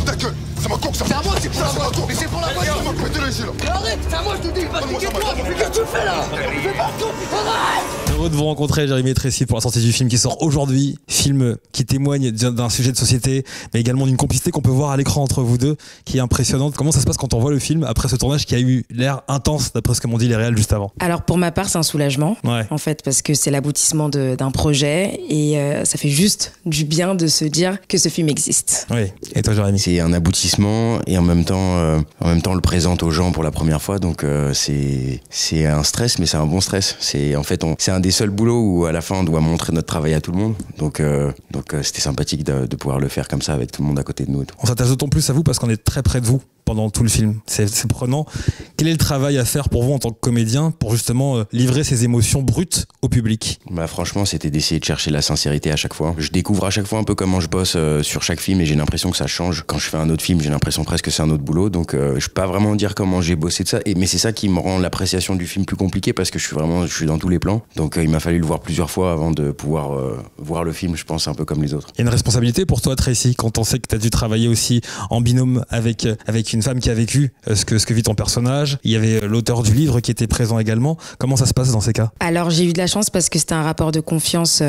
ta gueule. C'est ma coque, ça. C'est à moi, c'est pour la voiture. Mais c'est pour la voiture. Pétez-le ici, là. Mais arrête, c'est à moi, je te dis. Va niquer-toi. Mais qu'est-ce que tu fais là? Fais pas tout, arrête. Heureux de vous rencontrer, Jérémy et Tracy, pour la sortie du film qui sort aujourd'hui. Film qui témoigne d'un sujet de société, mais également d'une complicité qu'on peut voir à l'écran entre vous deux, qui est impressionnante. Comment ça se passe quand on voit le film après ce tournage qui a eu l'air intense, d'après ce que m'ont dit les réals juste avant? Alors pour ma part, c'est un soulagement, Ouais. en fait, parce que c'est l'aboutissement d'un projet et ça fait juste du bien de se dire que ce film existe. Oui. Et toi, Jérémy? C'est un aboutissement et en même temps, on le présente aux gens pour la première fois, donc c'est un stress, mais c'est un bon stress. C'est un des seuls boulots où à la fin on doit montrer notre travail à tout le monde, donc c'était sympathique de pouvoir le faire comme ça avec tout le monde à côté de nous et tout. On s'attache d'autant plus à vous parce qu'on est très près de vous pendant tout le film. C'est prenant. Quel est le travail à faire pour vous en tant que comédien pour justement livrer ces émotions brutes au public? Bah franchement, c'était d'essayer de chercher la sincérité à chaque fois. Je découvre à chaque fois un peu comment je bosse sur chaque film et j'ai l'impression que ça change. Quand je fais un autre film, j'ai l'impression presque que c'est un autre boulot, donc je peux pas vraiment dire comment j'ai bossé de ça. Mais c'est ça qui me rend l'appréciation du film plus compliquée parce que je suis dans tous les plans. Donc il m'a fallu le voir plusieurs fois avant de pouvoir voir le film, je pense, un peu comme les autres. Il y a une responsabilité pour toi, Tracy, quand on sait que tu as dû travailler aussi en binôme avec une femme qui a vécu ce que vit ton personnage. Il y avait l'auteur du livre qui était présent également. Comment ça se passe dans ces cas? Alors j'ai eu de la chance parce que c'était un rapport de confiance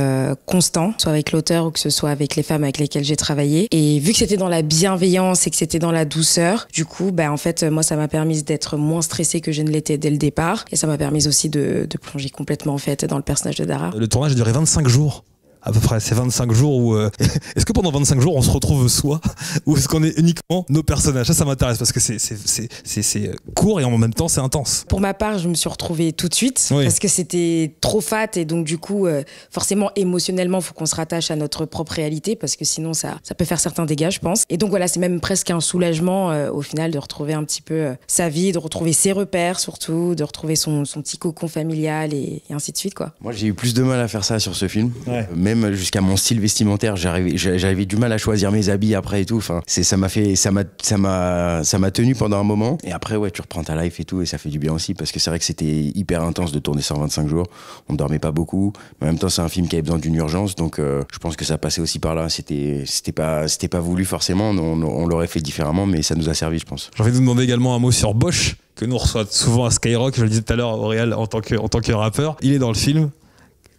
constant, soit avec l'auteur ou que ce soit avec les femmes avec lesquelles j'ai travaillé. Et vu que c'était dans la bienveillance et que c'était dans la douceur, du coup, en fait, moi, ça m'a permis d'être moins stressée que je ne l'étais dès le départ. Et ça m'a permis aussi de plonger complètement, en fait, dans le personnage de Dara. Le tournage a duré 25 jours. À peu près, c'est 25 jours où... est-ce que pendant 25 jours, on se retrouve soi ou est-ce qu'on est uniquement nos personnages? Ça m'intéresse parce que c'est court et en même temps, c'est intense. Pour ma part, je me suis retrouvée tout de suite Oui. parce que c'était trop fat et donc du coup, forcément, émotionnellement, il faut qu'on se rattache à notre propre réalité parce que sinon, ça peut faire certains dégâts, je pense. Et donc voilà, c'est même presque un soulagement au final de retrouver un petit peu sa vie, de retrouver ses repères surtout, de retrouver son petit cocon familial et ainsi de suite, quoi. Moi, j'ai eu plus de mal à faire ça sur ce film. Ouais. Même jusqu'à mon style vestimentaire, j'avais du mal à choisir mes habits après et tout. Enfin, ça m'a tenu pendant un moment. Et après, ouais, tu reprends ta life et tout, et ça fait du bien aussi parce que c'est vrai que c'était hyper intense de tourner 125 jours. On dormait pas beaucoup. Mais en même temps, c'est un film qui avait besoin d'une urgence, donc je pense que ça passait aussi par là. C'était pas voulu forcément. On l'aurait fait différemment, mais ça nous a servi, je pense. J'ai envie de vous demander également un mot sur Bosch, que nous reçoit souvent à Skyrock. Je le disais tout à l'heure au réel en tant que rappeur. Il est dans le film.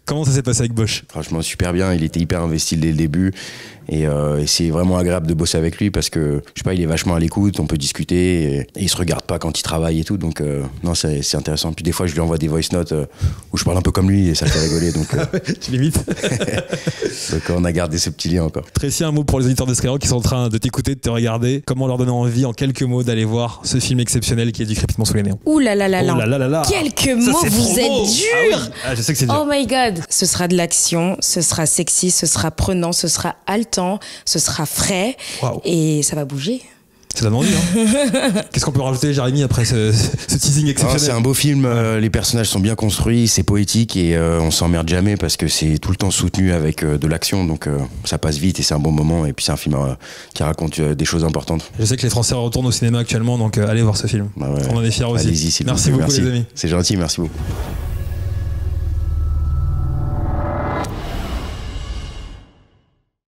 Comment ça s'est passé avec Bosch? Franchement, super bien. Il était hyper investi dès le début. Et c'est vraiment agréable de bosser avec lui parce que, je sais pas, il est vachement à l'écoute, on peut discuter et il se regarde pas quand il travaille et tout. Donc, non, c'est intéressant. Puis des fois, je lui envoie des voice notes où je parle un peu comme lui et ça fait rigoler. Donc, Tu l'imites. donc, on a gardé ce petit lien encore. Tracy, un mot pour les auditeurs de Skyrock qui sont en train de t'écouter, de te regarder. Comment leur donner envie, en quelques mots, d'aller voir ce film exceptionnel qui est du Crépitement sous les néons? Ouh là là là là. Oh là là là là. Quelques Ça, mots, c'est vous trop êtes beau. durs. Ah oui. Ah, je sais que c'est dur. Oh my god. Ce sera de l'action, ce sera sexy, ce sera prenant, ce sera haletant, ce sera frais. Waouh. Et ça va bouger. C'est la demande, hein. Qu'est-ce qu'on peut rajouter, Jérémy, après ce teasing Non, exceptionnel? c'est un beau film, les personnages sont bien construits, c'est poétique et on s'emmerde jamais parce que c'est tout le temps soutenu avec de l'action, donc ça passe vite et c'est un bon moment. Et puis c'est un film qui raconte des choses importantes. Je sais que les Français retournent au cinéma actuellement, donc allez voir ce film. Bah ouais. On en est fiers aussi. Allez-y, s'il vous Merci plaît. beaucoup, les amis. C'est gentil, merci beaucoup.